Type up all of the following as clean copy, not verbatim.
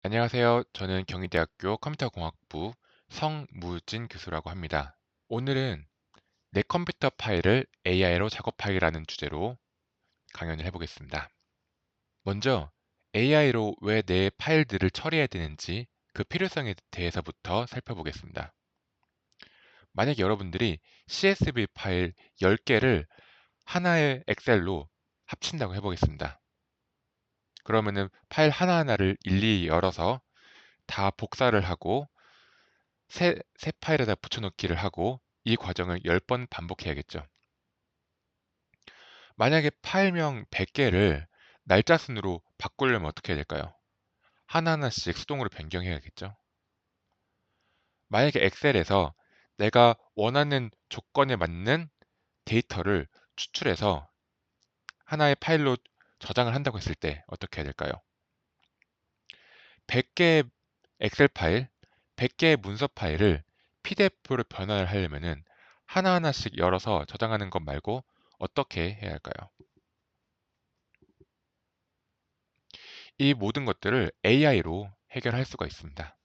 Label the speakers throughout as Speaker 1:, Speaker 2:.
Speaker 1: 안녕하세요. 저는 경희대학교 컴퓨터공학부 성무진 교수라고 합니다. 오늘은 내 컴퓨터 파일을 AI로 작업하기라는 주제로 강연을 해보겠습니다. 먼저 AI로 왜 내 파일들을 처리해야 되는지 그 필요성에 대해서부터 살펴보겠습니다. 만약 여러분들이 CSV 파일 10개를 하나의 엑셀로 합친다고 해보겠습니다. 그러면은 파일 하나하나를 일일이 열어서 다 복사를 하고 새 파일에다 붙여넣기를 하고 이 과정을 10번 반복해야겠죠. 만약에 파일명 100개를 날짜 순으로 바꾸려면 어떻게 해야 될까요? 하나하나씩 수동으로 변경해야겠죠. 만약에 엑셀에서 내가 원하는 조건에 맞는 데이터를 추출해서 하나의 파일로 저장을 한다고 했을 때 어떻게 해야 될까요? 100개의 엑셀 파일, 100개의 문서 파일을 PDF로 변환을 하려면은 하나하나씩 열어서 저장하는 것 말고 어떻게 해야 할까요? 이 모든 것들을 AI로 해결할 수가 있습니다.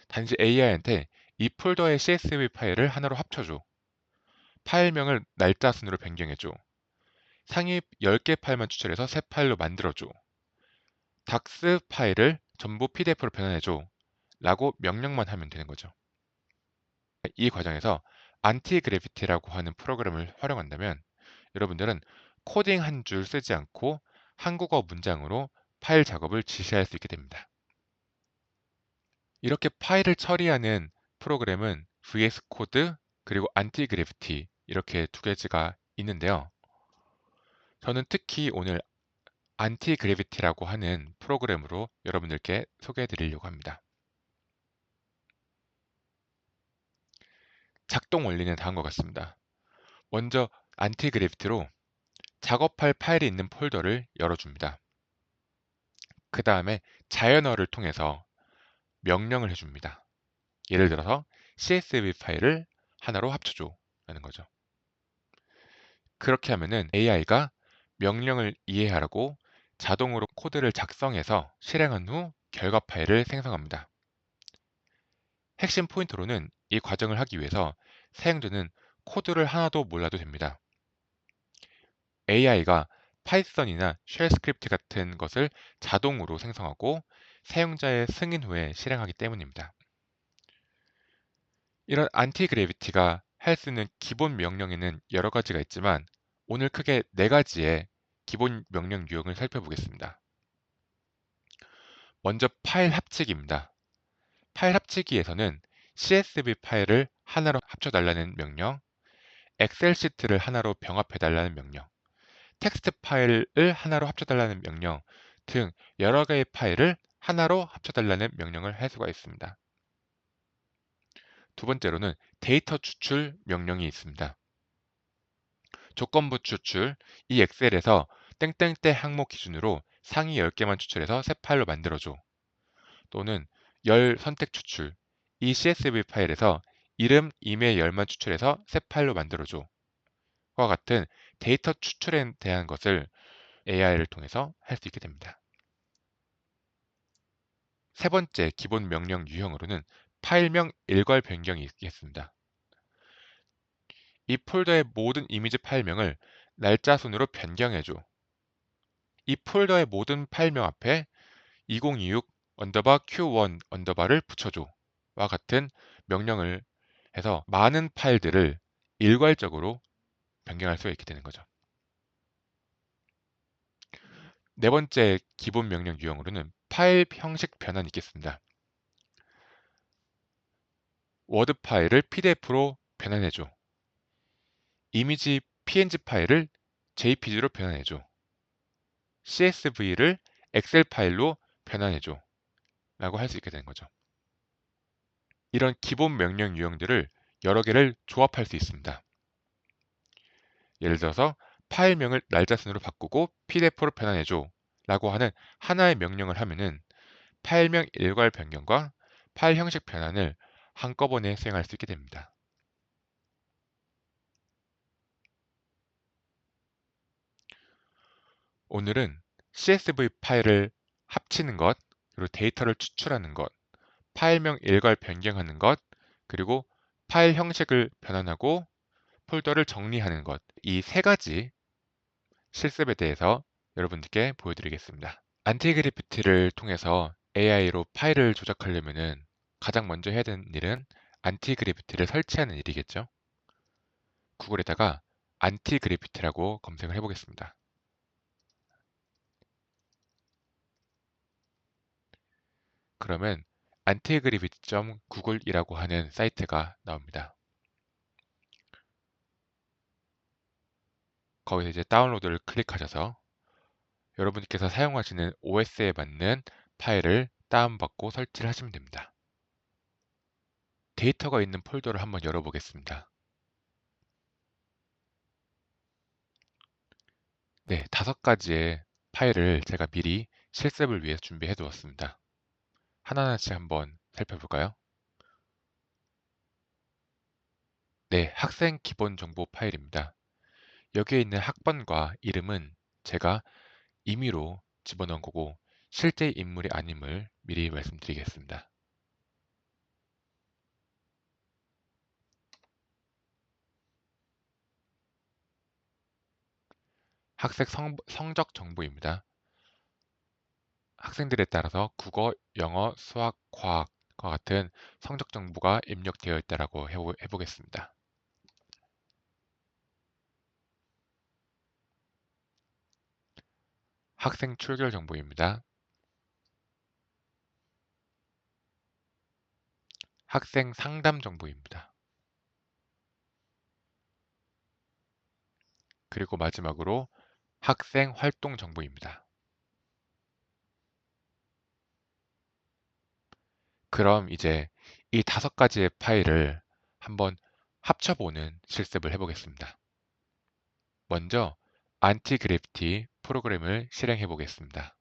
Speaker 1: 단지 AI한테 이 폴더의 CSV 파일을 하나로 합쳐줘. 파일명을 날짜 순으로 변경해줘. 상위 10개 파일만 추출해서 새 파일로 만들어줘. 닥스 파일을 전부 PDF로 변환해줘. 라고 명령만 하면 되는 거죠. 이 과정에서 안티그래피티라고 하는 프로그램을 활용한다면 여러분들은 코딩 한 줄 쓰지 않고 한국어 문장으로 파일 작업을 지시할 수 있게 됩니다. 이렇게 파일을 처리하는 프로그램은 VS 코드 그리고 안티그래피티 이렇게 두 가지가 있는데요. 저는 특히 오늘 안티그래피티라고 하는 프로그램으로 여러분들께 소개해 드리려고 합니다. 작동 원리는 다음과 같습니다. 먼저 안티그래피티로 작업할 파일이 있는 폴더를 열어줍니다. 그 다음에 자연어를 통해서 명령을 해줍니다. 예를 들어서 CSV 파일을 하나로 합쳐줘 라는 거죠. 그렇게 하면은 AI가 명령을 이해하라고 자동으로 코드를 작성해서 실행한 후 결과 파일을 생성합니다. 핵심 포인트로는 이 과정을 하기 위해서 사용자는 코드를 하나도 몰라도 됩니다. AI가 파이썬이나 쉘 스크립트 같은 것을 자동으로 생성하고 사용자의 승인 후에 실행하기 때문입니다. 이런 안티그래비티가 할 수 있는 기본 명령에는 여러 가지가 있지만 오늘 크게 네 가지의 기본 명령 유형을 살펴보겠습니다. 먼저 파일 합치기입니다. 파일 합치기에서는 CSV 파일을 하나로 합쳐달라는 명령, 엑셀 시트를 하나로 병합해달라는 명령, 텍스트 파일을 하나로 합쳐달라는 명령 등 여러 개의 파일을 하나로 합쳐달라는 명령을 할 수가 있습니다. 두 번째로는 데이터 추출 명령이 있습니다. 조건부 추출, 이 엑셀에서 땡땡땡 항목 기준으로 상위 10개만 추출해서 새 파일로 만들어줘. 또는 열 선택 추출, 이 CSV 파일에서 이름, 이메일 열만 추출해서 새 파일로 만들어줘. 와 같은 데이터 추출에 대한 것을 AI를 통해서 할 수 있게 됩니다. 세 번째 기본 명령 유형으로는 파일명 일괄 변경이 있겠습니다. 이 폴더의 모든 이미지 파일명을 날짜 순으로 변경해줘. 이 폴더의 모든 파일명 앞에 2026 언더바 Q1 언더바를 붙여줘. 와 같은 명령을 해서 많은 파일들을 일괄적으로 변경할 수 있게 되는 거죠. 네 번째 기본 명령 유형으로는 파일 형식 변환이 있겠습니다. 워드 파일을 PDF로 변환해줘. 이미지 PNG 파일을 JPG로 변환해줘. CSV를 엑셀 파일로 변환해줘. 라고 할 수 있게 되는 거죠. 이런 기본 명령 유형들을 여러 개를 조합할 수 있습니다. 예를 들어서 파일명을 날짜 순으로 바꾸고 PDF로 변환해줘 라고 하는 하나의 명령을 하면은 파일명 일괄 변경과 파일 형식 변환을 한꺼번에 수행할 수 있게 됩니다. 오늘은 CSV 파일을 합치는 것, 그리고 데이터를 추출하는 것, 파일명 일괄 변경하는 것, 그리고 파일 형식을 변환하고 폴더를 정리하는 것, 이 세 가지 실습에 대해서 여러분들께 보여드리겠습니다. 안티그래피티를 통해서 AI로 파일을 조작하려면 가장 먼저 해야 되는 일은 안티그래피티를 설치하는 일이겠죠. 구글에다가 안티그래피티라고 검색을 해보겠습니다. 그러면 antigravity.google이라고 하는 사이트가 나옵니다. 거기서 이제 다운로드를 클릭하셔서 여러분께서 사용하시는 OS에 맞는 파일을 다운받고 설치를 하시면 됩니다. 데이터가 있는 폴더를 한번 열어보겠습니다. 네, 5가지의 파일을 제가 미리 실습을 위해서 준비해 두었습니다. 하나하나씩 한번 살펴볼까요? 네, 학생 기본 정보 파일입니다. 여기에 있는 학번과 이름은 제가 임의로 집어넣은 거고 실제 인물이 아님을 미리 말씀드리겠습니다. 학생 성적 정보입니다. 학생들에 따라서 국어, 영어, 수학, 과학과 같은 성적 정보가 입력되어 있다고 해보겠습니다. 학생 출결 정보입니다. 학생 상담 정보입니다. 그리고 마지막으로 학생 활동 정보입니다. 그럼 이제 이 5가지의 파일을 한번 합쳐보는 실습을 해보겠습니다. 먼저 안티그래피티 프로그램을 실행해 보겠습니다.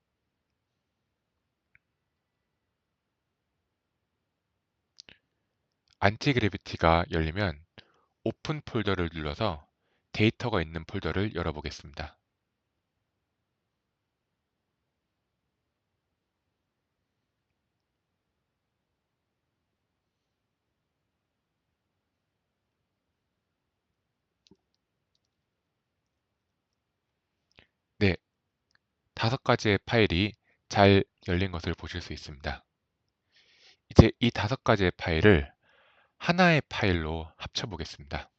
Speaker 1: 안티그래피티가 열리면 오픈 폴더를 눌러서 데이터가 있는 폴더를 열어보겠습니다. 네, 5가지의 파일이 잘 열린 것을 보실 수 있습니다. 이제 이 5가지의 파일을 하나의 파일로 합쳐보겠습니다.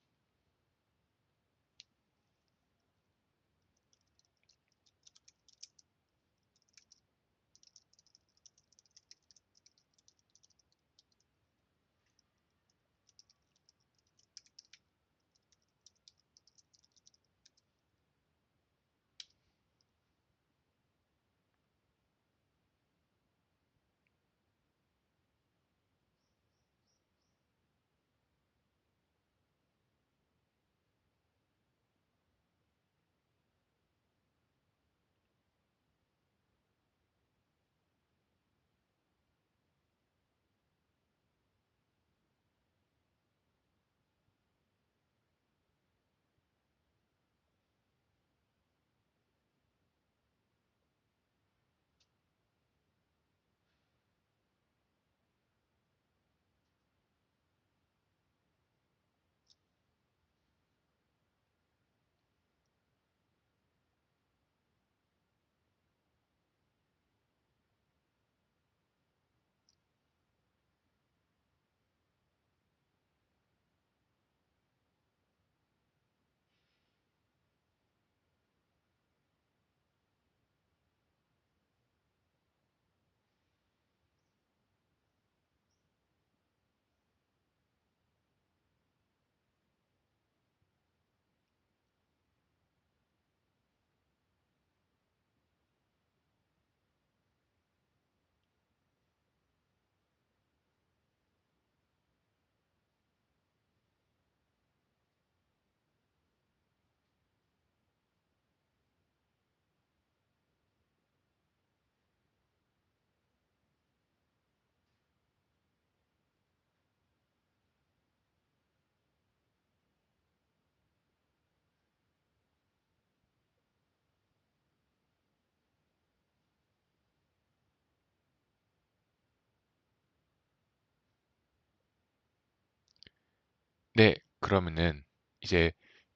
Speaker 1: 네, 그러면은 이제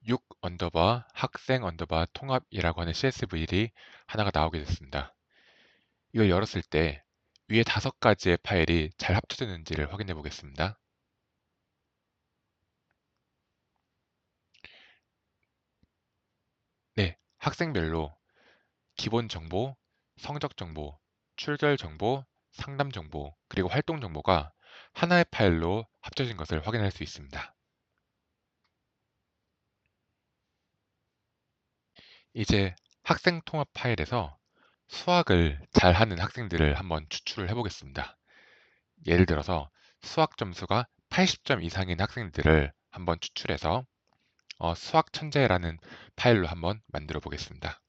Speaker 1: 6 언더바 학생 언더바 통합이라고 하는 CSV를 하나가 나오게 됐습니다. 이걸 열었을 때 위에 5가지의 파일이 잘 합쳐졌는지를 확인해 보겠습니다. 네, 학생별로 기본 정보, 성적 정보, 출결 정보, 상담 정보, 그리고 활동 정보가 하나의 파일로 합쳐진 것을 확인할 수 있습니다. 이제 학생 통합 파일에서 수학을 잘하는 학생들을 한번 추출을 해보겠습니다. 예를 들어서 수학 점수가 80점 이상인 학생들을 한번 추출해서 수학 천재라는 파일로 한번 만들어 보겠습니다.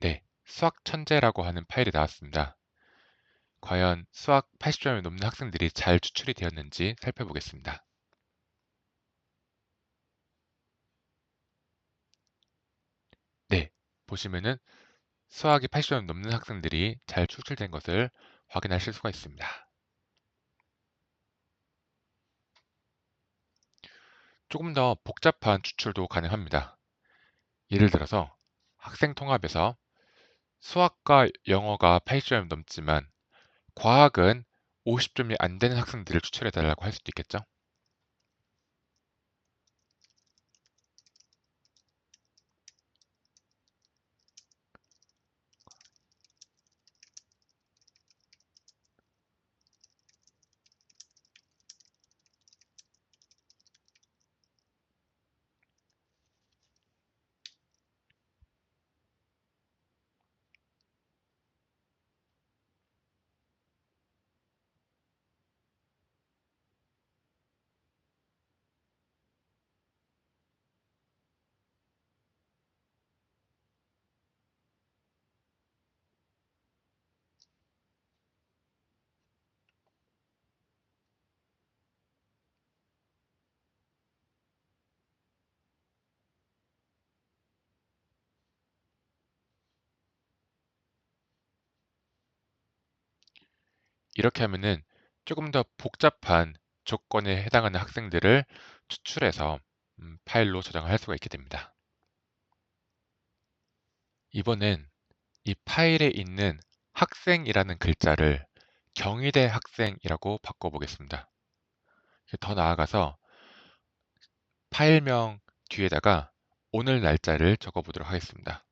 Speaker 1: 네, 수학 천재라고 하는 파일이 나왔습니다. 과연 수학 80점이 넘는 학생들이 잘 추출이 되었는지 살펴보겠습니다. 네, 보시면은 수학이 80점 넘는 학생들이 잘 추출된 것을 확인하실 수가 있습니다. 조금 더 복잡한 추출도 가능합니다. 예를 들어서 학생 통합에서 수학과 영어가 80점이 넘지만 과학은 50점이 안 되는 학생들을 추출해 달라고 할 수도 있겠죠? 이렇게 하면은 조금 더 복잡한 조건에 해당하는 학생들을 추출해서 파일로 저장할 수가 있게 됩니다. 이번엔 이 파일에 있는 학생이라는 글자를 경희대 학생이라고 바꿔보겠습니다. 더 나아가서 파일명 뒤에다가 오늘 날짜를 적어보도록 하겠습니다.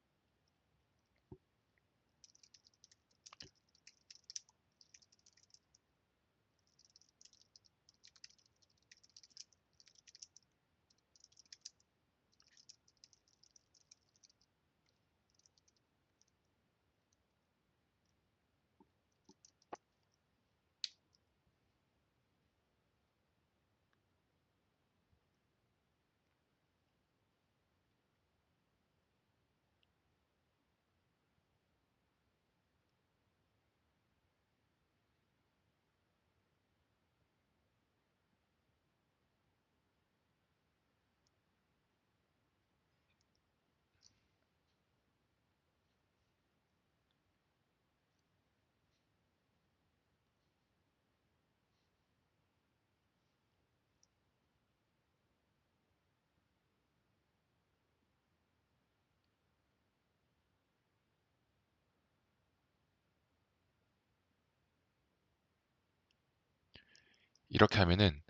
Speaker 1: 이렇게 하면은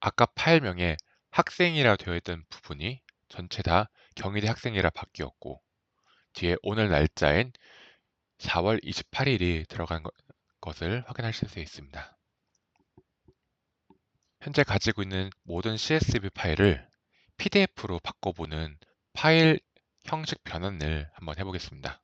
Speaker 1: 아까 파일명에 학생이라 되어 있던 부분이 전체 다 경희대 학생이라 바뀌었고 뒤에 오늘 날짜인 4월 28일이 들어간 것을 확인하실 수 있습니다. 현재 가지고 있는 모든 CSV 파일을 PDF로 바꿔보는 파일 형식 변환을 한번 해보겠습니다.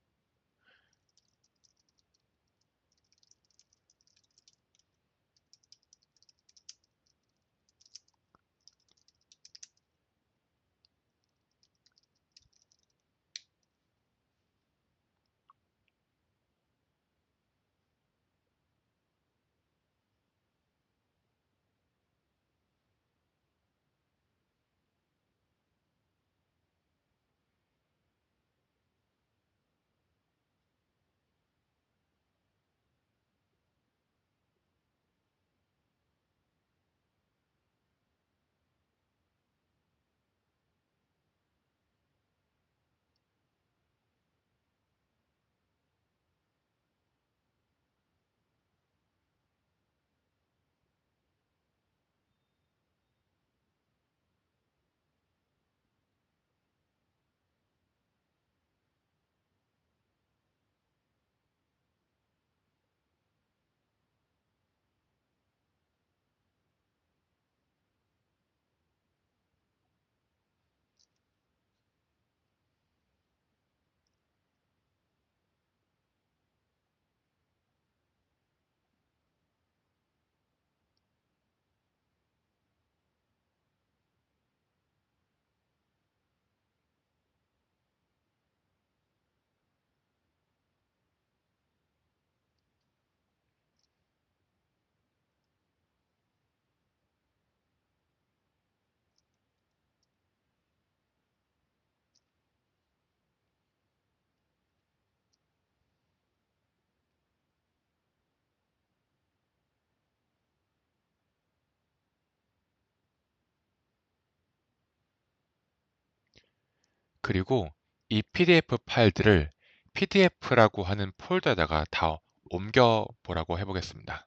Speaker 1: 그리고 이 PDF 파일들을 PDF라고 하는 폴더에다가 다 옮겨 보라고 해보겠습니다.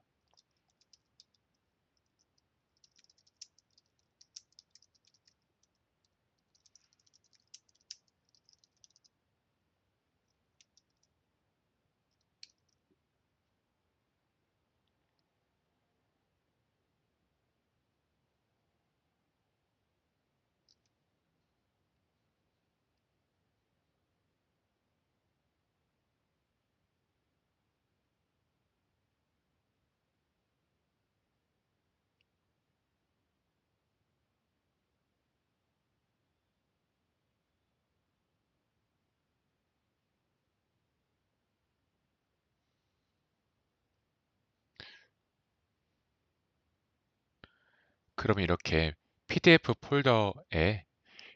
Speaker 1: 그럼 이렇게 PDF 폴더에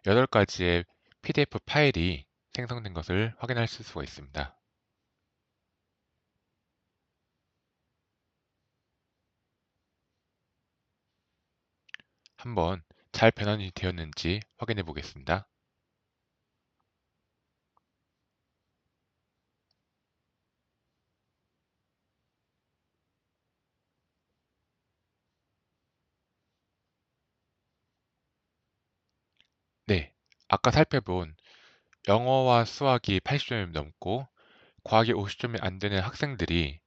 Speaker 1: 8가지의 PDF 파일이 생성된 것을 확인하실 수가 있습니다. 한번 잘 변환이 되었는지 확인해 보겠습니다. 네, 아까 살펴본 영어와 수학이 80점이 넘고 과학이 50점이 안 되는 학생들이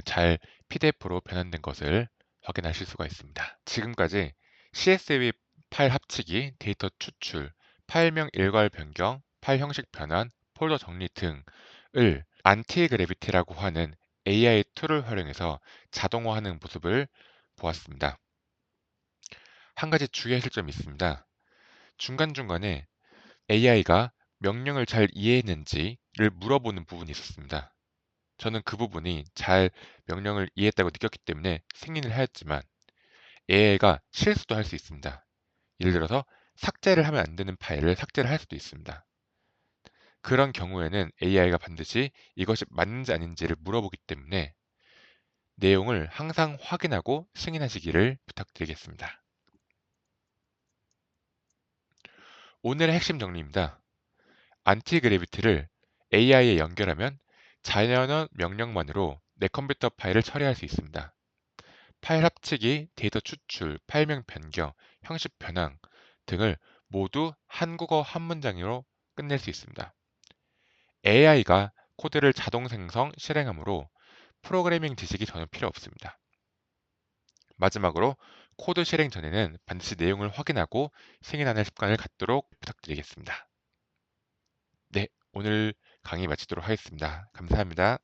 Speaker 1: 잘 PDF로 변환된 것을 확인하실 수가 있습니다. 지금까지 CSV 파일 합치기, 데이터 추출, 파일명 일괄 변경, 파일 형식 변환, 폴더 정리 등을 안티그래비티라고 하는 AI 툴을 활용해서 자동화하는 모습을 보았습니다. 한 가지 주의하실 점이 있습니다. 중간중간에 AI가 명령을 잘 이해했는지를 물어보는 부분이 있었습니다. 저는 그 부분이 잘 명령을 이해했다고 느꼈기 때문에 승인을 하였지만 AI가 실수도 할 수 있습니다. 예를 들어서 삭제를 하면 안 되는 파일을 삭제를 할 수도 있습니다. 그런 경우에는 AI가 반드시 이것이 맞는지 아닌지를 물어보기 때문에 내용을 항상 확인하고 승인하시기를 부탁드리겠습니다. 오늘의 핵심 정리입니다. 안티그래비티를 AI에 연결하면 자연어 명령만으로 내 컴퓨터 파일을 처리할 수 있습니다. 파일 합치기, 데이터 추출, 파일명 변경, 형식 변환 등을 모두 한국어 한 문장으로 끝낼 수 있습니다. AI가 코드를 자동 생성, 실행하므로 프로그래밍 지식이 전혀 필요 없습니다. 마지막으로 코드 실행 전에는 반드시 내용을 확인하고 승인하는 습관을 갖도록 부탁드리겠습니다. 네, 오늘 강의 마치도록 하겠습니다. 감사합니다.